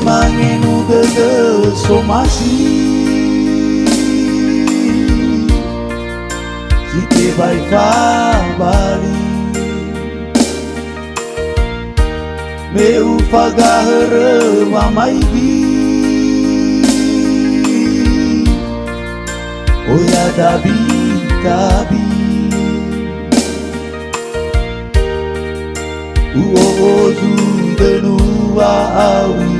mangenu dege somasi Site bai fa bali Meu fagahre wa maigi Oya dabi tabi Uozu denua awi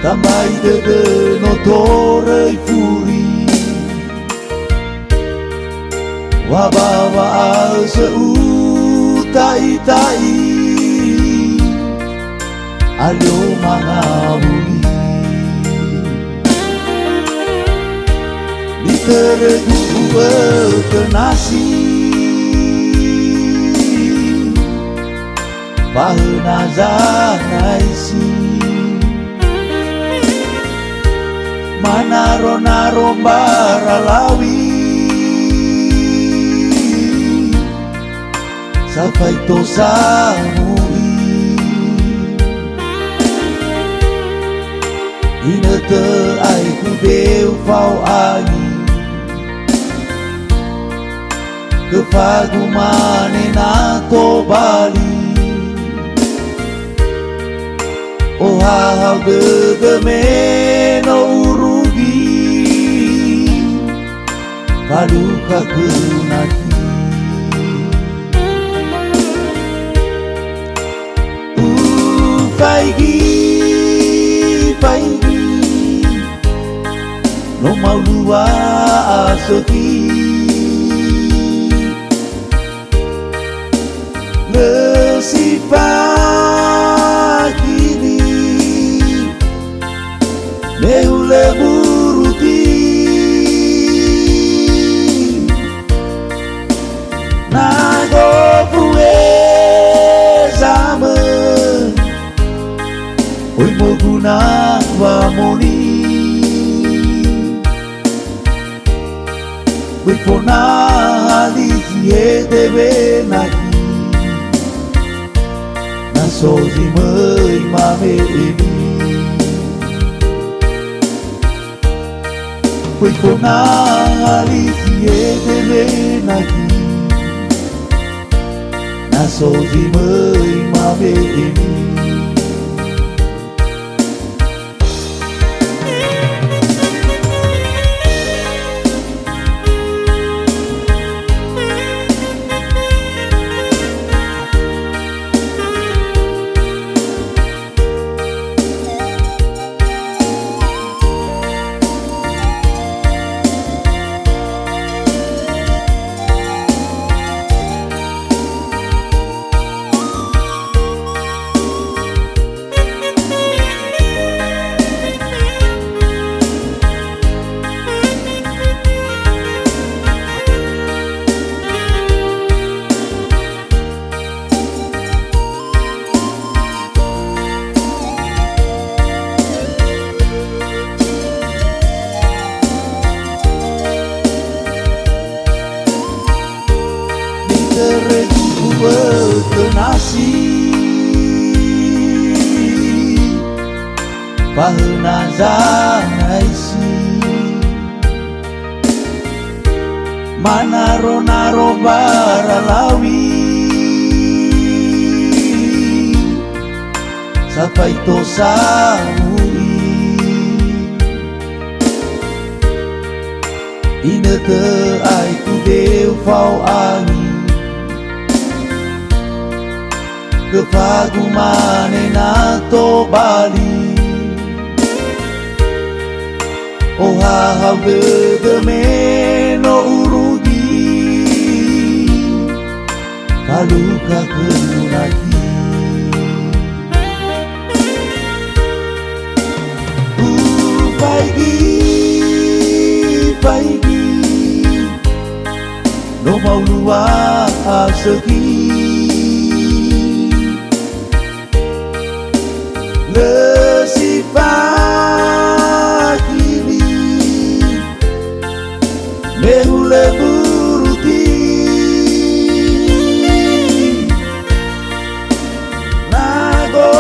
Tamai de no torei furi Wabawa seu tai tai Alio mangabuli Diteregu kenasi Pahuna zanaisi Manaro-naro baralawi Safai to samui Ina te ai ku deu fau ai Ke fagu mane na to bali O hahau de me no urugi Paluka kenaki Faigi Faigi No mau lua asaki Le sifakini Meule buruti Nago fue zame Oi moguna wa moni Oi pona halisi e debe naki Na sozi măi mame emi Oi pona halisi e debe naki Na sozi măi mame emi Kenasi Pahuna zanaisi Manaro-naro baralawi Safai to samui Ina te ai ku deu fau ani Ke fagu mane na to bali O hahau de me no urugi Paluka kenaki Faigi Faigi No mau lua asegi Le sifakini Meule buruti Nago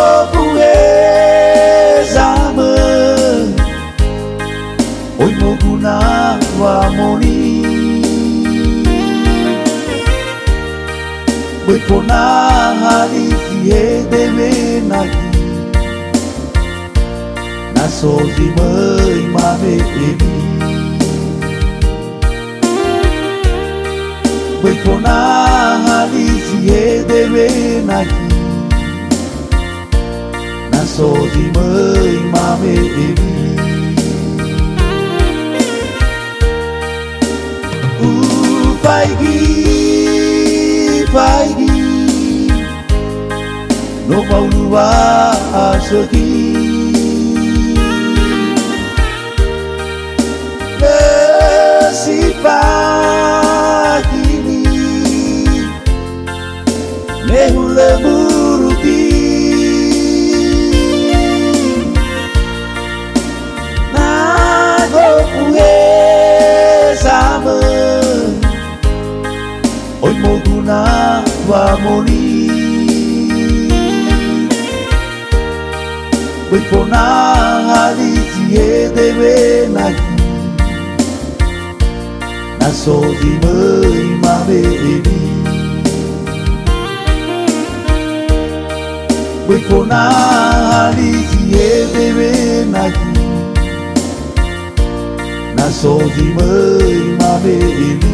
Boikona harithi hedeve nagi Nasozi mai mame emi Boikona harithi hedeve nagi Nasozi mai mame emi Paigi no maulua asaki si pagini mehule muruti nago puhe sama Oi moguna wa moni Boikona harithi hedeve nagi Nasozi mai mame emi Boikona harithi hedeve nagi Nasozi mai mame emi